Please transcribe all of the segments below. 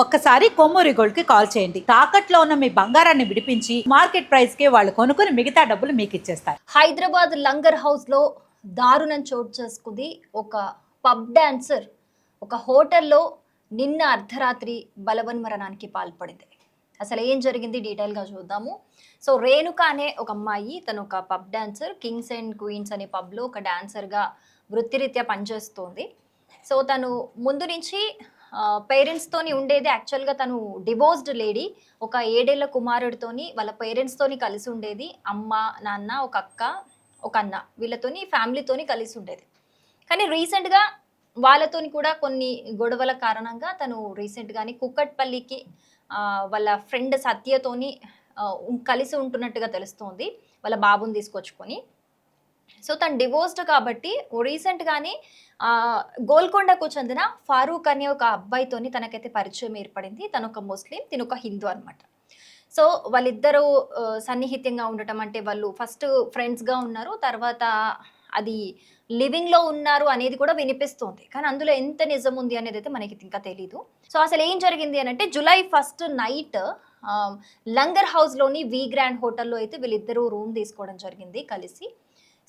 ఒక్కసారి కొమ్మూరి గోల్డ్ కి కాల్ చేయండి. తాకట్లో ఉన్న మీ బంగారాన్ని విడిపించి మార్కెట్ ప్రైస్ కి వాళ్ళు కొనుక్కుని మిగతా డబ్బులు మీకు ఇచ్చేస్తారు. హైదరాబాద్ లంగర్ హౌస్ లో దారుణం చోటు చేసుకుంది. ఒక పబ్ డాన్సర్ ఒక హోటల్లో నిన్న అర్ధరాత్రి బలవన్మరణానికి పాల్పడింది. అసలు ఏం జరిగింది డీటెయిల్గా చూద్దాము. సో రేణుక అనే ఒక అమ్మాయి, తను ఒక pub dancer, kings and queens అనే పబ్లో ఒక డాన్సర్గా వృత్తిరీత్యా పనిచేస్తోంది. సో తను ముందు నుంచి పేరెంట్స్తోని ఉండేది. యాక్చువల్గా తను డివోర్స్డ్ లేడీ. ఒక 7 ఏళ్ల కుమారుడితోని వాళ్ళ పేరెంట్స్తోని కలిసి ఉండేది. అమ్మ, నాన్న, ఒక అక్క, ఒక అన్న, వీళ్ళతోని ఫ్యామిలీతోని కలిసి ఉండేది. కానీ రీసెంట్గా వాళ్ళతోని కూడా కొన్ని గొడవల కారణంగా తను రీసెంట్గానే కుక్కట్పల్లికి వాళ్ళ ఫ్రెండ్ సత్యతోని కలిసి ఉంటున్నట్టుగా తెలుస్తోంది, వాళ్ళ బాబుని తీసుకొచ్చుకొని. సో తను డివోర్స్డ్ కాబట్టి రీసెంట్గానే గోల్కొండకు చెందిన ఫారూక్ అనే ఒక అబ్బాయితోని తనకైతే పరిచయం ఏర్పడింది. తను ఒక ముస్లిం, తిను ఒక హిందూ అనమాట. సో వాళ్ళిద్దరూ సన్నిహితంగా ఉండటం, అంటే వాళ్ళు ఫస్ట్ ఫ్రెండ్స్గా ఉన్నారు, తర్వాత అది లివింగ్లో ఉన్నారు అనేది కూడా వినిపిస్తుంది. కానీ అందులో ఎంత నిజం ఉంది అనేది అయితే మనకి ఇంకా తెలీదు. సో అసలు ఏం జరిగింది అని అంటే, జూలై 1 నైట్ లంగర్ హౌస్లోని వి గ్రాండ్ హోటల్లో అయితే వీళ్ళిద్దరూ రూమ్ తీసుకోవడం జరిగింది కలిసి.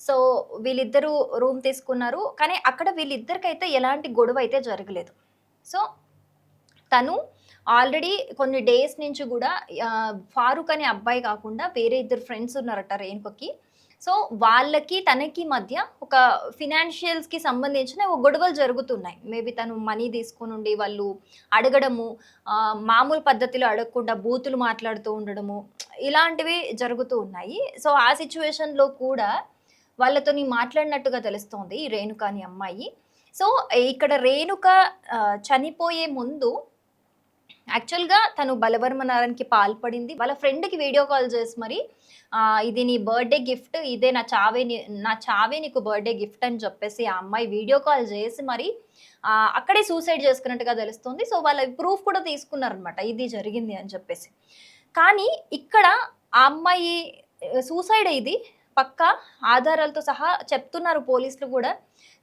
సో వీళ్ళిద్దరూ రూమ్ తీసుకున్నారు, కానీ అక్కడ వీళ్ళిద్దరికైతే ఎలాంటి గొడవ అయితే జరగలేదు. సో తను ఆల్రెడీ కొన్ని డేస్ నుంచి కూడా ఫారూక్ అనే అబ్బాయి కాకుండా వేరే 2 ఫ్రెండ్స్ ఉన్నారట రేణుకకి. సో వాళ్ళకి తనకి మధ్య ఒక ఫినాన్షియల్స్కి సంబంధించిన గొడవలు జరుగుతున్నాయి. మేబీ తను మనీ తీసుకుని ఉండి వాళ్ళు అడగడము, మామూలు పద్ధతిలో అడగకుండా బూతులు మాట్లాడుతూ ఉండడము, ఇలాంటివి జరుగుతూ ఉన్నాయి. సో ఆ సిచ్యువేషన్లో కూడా వాళ్ళతోని మాట్లాడినట్టుగా తెలుస్తోంది రేణుక అనే అమ్మాయి. సో ఇక్కడ రేణుక చనిపోయే ముందు యాక్చువల్గా తను బలవన్మరణానికి పాల్పడింది. వాళ్ళ ఫ్రెండ్కి వీడియో కాల్ చేసి మరి ఇది నీ బర్త్డే గిఫ్ట్, ఇదే నా చావే నీకు బర్త్డే గిఫ్ట్ అని చెప్పేసి ఆ అమ్మాయి వీడియో కాల్ చేసి మరి అక్కడే సూసైడ్ చేసుకున్నట్టుగా తెలుస్తుంది. సో వాళ్ళ ప్రూఫ్ కూడా తీసుకున్నారనమాట, ఇది జరిగింది అని చెప్పేసి. కానీ ఇక్కడ ఆ అమ్మాయి సూసైడ్ అయ్యింది, పక్కా ఆధారాలతో సహా చెప్తున్నారు పోలీసులు కూడా.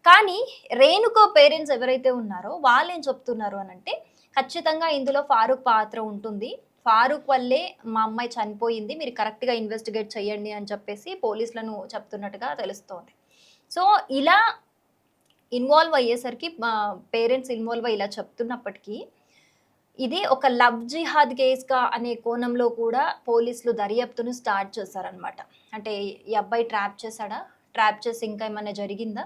కానీ రేణుక పేరెంట్స్ ఎవరైతే ఉన్నారో వాళ్ళు ఏం చెప్తున్నారు అని అంటే, ఖచ్చితంగా ఇందులో ఫారూక్ పాత్ర ఉంటుంది, ఫారూక్ వల్లే మా అమ్మాయి చనిపోయింది, మీరు కరెక్ట్గా ఇన్వెస్టిగేట్ చేయండి అని చెప్పేసి పోలీసులను చెప్తున్నట్టుగా తెలుస్తోంది. సో ఇలా ఇన్వాల్వ్ అయ్యేసరికి పేరెంట్స్ ఇన్వాల్వ్ అయ్యి ఇలా చెప్తున్నప్పటికీ ఇది ఒక లవ్ జిహాద్ కేస్గా అనే కోణంలో కూడా పోలీసులు దర్యాప్తును స్టార్ట్ చేశారనమాట. అంటే ఈ అబ్బాయి ట్రాప్ చేశాడా, ట్రాప్ చేసి ఇంకా ఏమైనా జరిగిందా,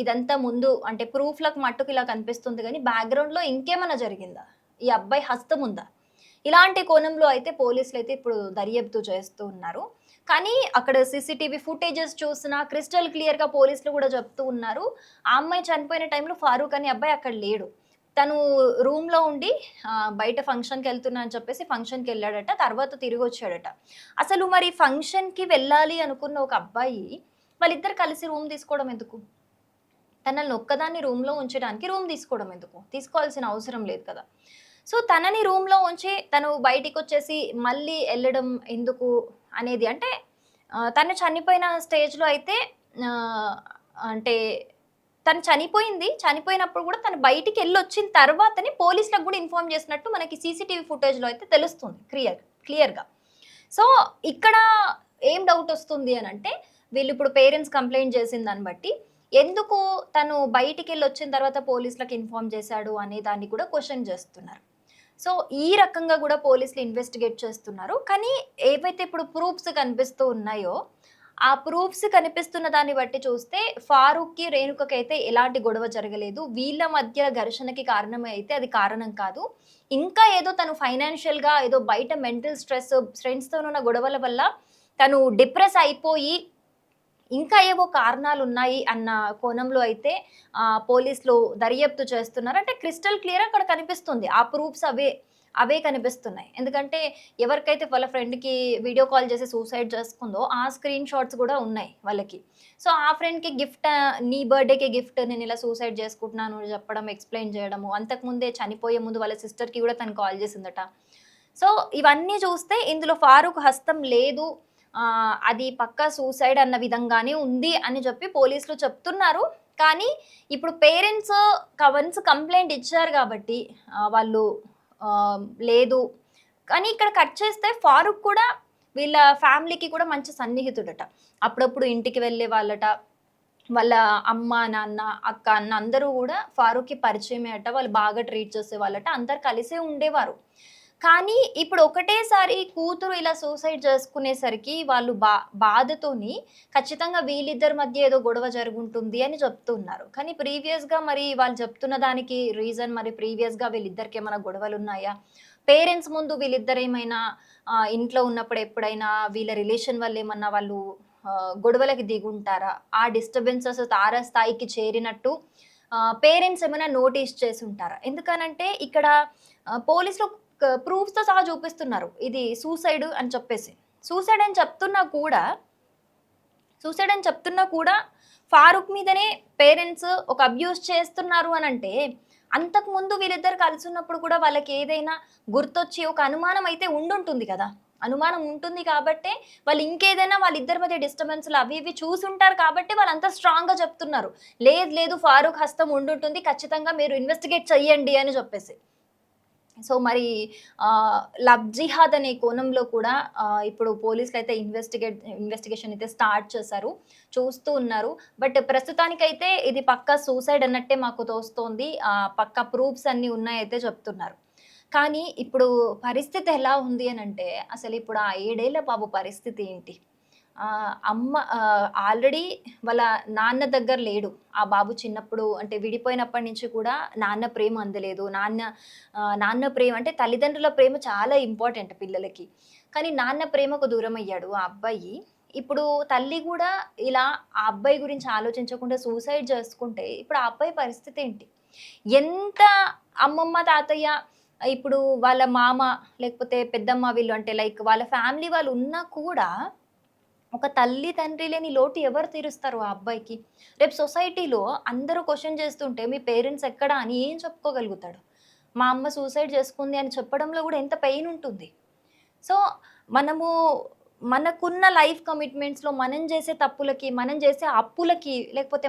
ఇదంతా ముందు అంటే ప్రూఫ్లకు మట్టుకు ఇలా కనిపిస్తుంది, కానీ బ్యాక్గ్రౌండ్లో ఇంకేమైనా జరిగిందా, ఈ అబ్బాయి హస్తం ఉందా, ఇలాంటి కోణంలో అయితే పోలీసులు అయితే ఇప్పుడు దర్యాప్తు చేస్తూ ఉన్నారు. కానీ అక్కడ సీసీటీవీ ఫుటేజెస్ చూసినా క్రిస్టల్ క్లియర్గా పోలీసులు కూడా చెప్తూ ఉన్నారు, ఆ అమ్మాయి చనిపోయిన టైంలో ఫారూక్ అనే అబ్బాయి అక్కడ లేడు. తను రూమ్లో ఉండి బయట ఫంక్షన్కి వెళ్తున్నా అని చెప్పేసి ఫంక్షన్కి వెళ్ళాడట, తర్వాత తిరిగి వచ్చాడట. అసలు మరి ఫంక్షన్కి వెళ్ళాలి అనుకున్న ఒక అబ్బాయి వాళ్ళిద్దరు కలిసి రూమ్ తీసుకోవడం ఎందుకు, తనని ఒక్కదాన్ని రూమ్లో ఉంచడానికి రూమ్ తీసుకోవడం ఎందుకు, తీసుకోవాల్సిన అవసరం లేదు కదా. సో తనని రూమ్లో ఉంచి తను బయటికి వచ్చేసి మళ్ళీ వెళ్ళడం ఎందుకు అనేది, అంటే తను చనిపోయిన స్టేజ్లో అయితే అంటే తను చనిపోయినప్పుడు కూడా తను బయటికి వెళ్ళి వచ్చిన తర్వాతనే పోలీసులకు కూడా ఇన్ఫార్మ్ చేసినట్టు మనకి సీసీటీవీ ఫుటేజ్లో అయితే తెలుస్తుంది క్లియర్గా. సో ఇక్కడ ఏం డౌట్ వస్తుంది అని అంటే, వీళ్ళు ఇప్పుడు పేరెంట్స్ కంప్లైంట్ చేసిన దాన్ని బట్టి ఎందుకు తను బయటికి వెళ్ళి వచ్చిన తర్వాత పోలీసులకు ఇన్ఫార్మ్ చేశాడు అనే దాన్ని కూడా క్వశ్చన్ చేస్తున్నారు. సో ఈ రకంగా కూడా పోలీసులు ఇన్వెస్టిగేట్ చేస్తున్నారు. కానీ ఏవైతే ఇప్పుడు ప్రూఫ్స్ కనిపిస్తూ ఉన్నాయో ఆ ప్రూఫ్స్ కనిపిస్తున్న దాన్ని బట్టి చూస్తే ఫారూక్కి రేణుకకి అయితే ఎలాంటి గొడవ జరగలేదు, వీళ్ళ మధ్య ఘర్షణకి కారణమే అయితే అది కారణం కాదు, ఇంకా ఏదో తను ఫైనాన్షియల్గా ఏదో బయట మెంటల్ స్ట్రెస్, ఫ్రెండ్స్తో ఉన్న గొడవల వల్ల తను డిప్రెస్ అయిపోయి ఇంకా ఏవో కారణాలు ఉన్నాయి అన్న కోణంలో అయితే పోలీసులు దర్యాప్తు చేస్తున్నారు. అంటే క్రిస్టల్ క్లియర్ అక్కడ కనిపిస్తుంది, ఆ ప్రూఫ్స్ అవే కనిపిస్తున్నాయి. ఎందుకంటే ఎవరికైతే వాళ్ళ ఫ్రెండ్కి వీడియో కాల్ చేసి సూసైడ్ చేసుకుందో ఆ స్క్రీన్ షాట్స్ కూడా ఉన్నాయి వాళ్ళకి. సో ఆ ఫ్రెండ్కి గిఫ్ట్, నీ బర్త్డేకి గిఫ్ట్ నేను ఇలా సూసైడ్ చేసుకుంటున్నాను చెప్పడం, ఎక్స్ప్లెయిన్ చేయడము, అంతకుముందే చనిపోయే ముందు వాళ్ళ సిస్టర్కి కూడా తను కాల్ చేసిందట. సో ఇవన్నీ చూస్తే ఇందులో ఫారూక్ హస్తం లేదు, అది పక్కా సూసైడ్ అన్న విధంగానే ఉంది అని చెప్పి పోలీసులు చెప్తున్నారు. కానీ ఇప్పుడు పేరెంట్స్ వన్స్ కంప్లైంట్ ఇచ్చారు కాబట్టి వాళ్ళు లేదు. కానీ ఇక్కడ కట్ చేస్తే ఫారూక్ కూడా వీళ్ళ ఫ్యామిలీకి కూడా మంచి సన్నిహితుడట. అప్పుడప్పుడు ఇంటికి వెళ్ళే వాళ్ళట. వాళ్ళ అమ్మ, నాన్న, అక్క, అన్న అందరూ గూడా ఫారూక్‌కి పరిచయమే అట. వాళ్ళు బాగా ట్రీట్ చేసేవాళ్ళట. అందరూ కలిసే ఉండేవారు. కానీ ఇప్పుడు ఒకటేసారి కూతురు ఇలా సూసైడ్ చేసుకునేసరికి వాళ్ళు బాధతోని ఖచ్చితంగా వీళ్ళిద్దరి మధ్య ఏదో గొడవ జరుగుంటుంది అని చెప్తున్నారు. కానీ ప్రీవియస్‌గా మరి వాళ్ళు చెప్తున్న దానికి రీజన్ మరి ప్రీవియస్‌గా వీళ్ళిద్దరికి ఏమైనా గొడవలున్నాయా? పేరెంట్స్ ముందు వీళ్ళిద్దరేమైనా ఇంట్లో ఉన్నప్పుడు ఎప్పుడైనా వీళ్ళ రిలేషన్ వల్ల ఏమన్నా వాళ్ళు గొడవలకి దిగుంటారా? ఆ డిస్టర్బెన్సెస్ తారస్థాయికి చేరినట్టు పేరెంట్స్ ఏమైనా నోటీస్ చేసుంటారా? ఎందుకనంటే ఇక్కడ పోలీసులు ప్రూఫ్స్‌తో సహా చూపిస్తున్నారు. ఇది సూసైడ్ అని చెప్పేసి. సూసైడ్ అని చెప్తున్నా కూడా సూసైడ్ అని చెప్తున్నా కూడా ఫారూక్ మీదనే పేరెంట్స్ ఒక అబ్యూస్ చేస్తున్నారు అనంటే, అంతకుముందు వీళ్ళిద్దరు కలిసున్నప్పుడు కూడా వాళ్ళకి ఏదైనా గుర్తొచ్చి ఒక అనుమానం అయితే ఉండుంటుంది కదా! అనుమానం ఉంటుంది కాబట్టే వాళ్ళు ఇంకేదైనా వాళ్ళిద్దరి మధ్య డిస్టర్బెన్స్‌లు అవి ఇవి చూసుంటారు కాబట్టి వాళ్ళంత స్ట్రాంగ్‌గా చెప్తున్నారు. లేదు లేదు ఫారూక్ హస్తం ఉండుంటుంది. ఖచ్చితంగా మీరు ఇన్వెస్టిగేట్ చెయ్యండి అని చెప్పేసి. సో మరి లవ్ జిహాద్ అనే కోణంలో కూడా ఇప్పుడు పోలీసులైతే ఇన్వెస్టిగేషన్ అయితే స్టార్ట్ చేశారు. చూస్తూ ఉన్నారు. బట్ ప్రస్తుతానికైతే ఇది పక్కా సూసైడ్ అన్నట్టే మాకు తోస్తోంది. పక్కా ప్రూఫ్స్ అన్నీ ఉన్నాయైతే చెప్తున్నారు. కానీ ఇప్పుడు పరిస్థితి ఎలా ఉంది అనంటే, అసలిప్పుడు ఆ 7 ఏళ్ల బాబు పరిస్థితి ఏంటి? అమ్మ ఆల్రెడీ వాళ్ళ నాన్న దగ్గర లేడు. ఆ బాబు చిన్నప్పుడు అంటే విడిపోయినప్పటి నుంచి కూడా నాన్న ప్రేమ అందలేదు. నాన్న ప్రేమ అంటే తల్లిదండ్రుల ప్రేమ చాలా ఇంపార్టెంట్ పిల్లలకి. కానీ నాన్న ప్రేమకు దూరమయ్యాడు ఆ అబ్బాయి. ఇప్పుడు తల్లి గూడా ఇలా ఆ అబ్బాయి గురించి ఆలోచించకుండా సూసైడ్ చేసుకుంటే, ఇప్పుడు ఆ అబ్బాయి పరిస్థితి ఏంటి? ఎంత అమ్మమ్మ, తాతయ్య ఇప్పుడు వాళ్ళ మామ లేకపోతే పెద్దమ్మ వీళ్ళు అంటే లైక్ వాళ్ళ ఫ్యామిలీ వాళ్ళు ఉన్నా కూడా ఒక తల్లి, తండ్రి లేని లోటు ఎవరు తీరుస్తారు ఆ అబ్బాయికి? రేపు సొసైటీలో అందరూ క్వెషన్ చేస్తుంటే మీ పేరెంట్స్ ఎక్కడ అని ఏం చెప్పుకోగలుగుతాడు? మా అమ్మ సూసైడ్ చేసుకుంది అని చెప్పడంలో గూడా ఎంత పెయిన్ ఉంటుంది. సో, మనము మనకున్న లైఫ్ కమిట్మెంట్స్‌లో మనం చేసే తప్పులకి, మనం చేసే అప్పులకి, లేకపోతే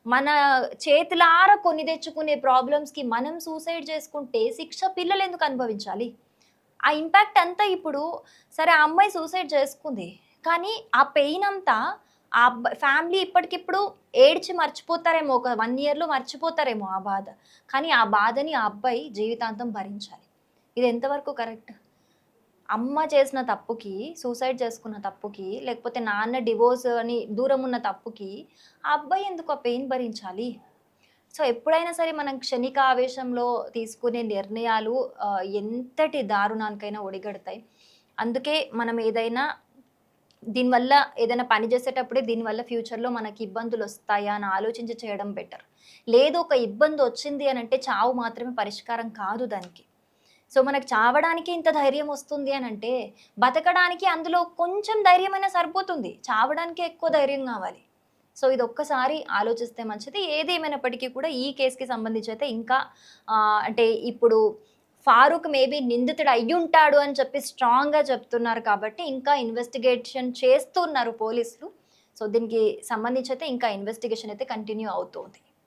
మన చేతులారా కొని తెచ్చుకునే ప్రాబ్లమ్స్‌కి మనం సూసైడ్ చేసుకుంటే శిక్ష పిల్లలెందుకు అనుభవించాలి? ఆ ఇంపాక్ట్ అంతా ఇప్పుడు సరే ఆ అమ్మాయి సూసైడ్ చేసుకుంది. కానీ ఆ పెయిన్ అంతా ఆ ఫ్యామిలీ ఇప్పటికిప్పుడు ఏడ్చి మర్చిపోతారేమో. ఒక 1 ఇయర్‌లో మర్చిపోతారేమో ఆ బాధ. కానీ ఆ బాధని ఆ అబ్బాయి జీవితాంతం భరించాలి. ఇది ఎంతవరకు కరెక్ట్? అమ్మ చేసిన తప్పుకి, సూసైడ్ చేసుకున్న తప్పుకి, లేకపోతే నాన్న డివోర్స్ అని దూరం ఉన్న తప్పుకి, ఆ అబ్బాయి ఎందుకు ఆ పెయిన్ భరించాలి? సో, ఎప్పుడైనా సరే మనం క్షణిక ఆవేశంలో తీసుకునే నిర్ణయాలు ఎంతటి దారుణానికైనా ఒడిగడతాయి. అందుకే మనం దీనివల్ల ఏదైనా పని చేసేటప్పుడే దీనివల్ల ఫ్యూచర్‌లో మనకి ఇబ్బందులొస్తాయా అని ఆలోచించి చేయడం బెటర్. లేదు ఒక ఇబ్బందొచ్చింది అనంటే చావు మాత్రమే పరిష్కారం కాదు దానికి. సో, మనకు చావడానికి ఇంత ధైర్యం వస్తుంది అనంటే, బతకడానికి అందులో కొంచెం ధైర్యమైనా సరిపోతుంది. చావడానికి ఎక్కువ ధైర్యం గావాలి. సో, ఇదొక్కసారి ఆలోచిస్తే మంచిది. ఏదేమైనప్పటికీ కూడా ఈ కేస్‌కి సంబంధించయితే ఇంకా అంటే ఇప్పుడు ఫారూక్ మేబీ నిందితుడు అయ్యుంటాడు అని చెప్పి స్ట్రాంగ్‌గా చెప్తున్నారు కాబట్టి, ఇంకా ఇన్వెస్టిగేషన్ చేస్తున్నారు పోలీసులు. సో, దీనికి సంబంధించయితే ఇంకా ఇన్వెస్టిగేషన్ అయితే కంటిన్యూ అవుతోంది.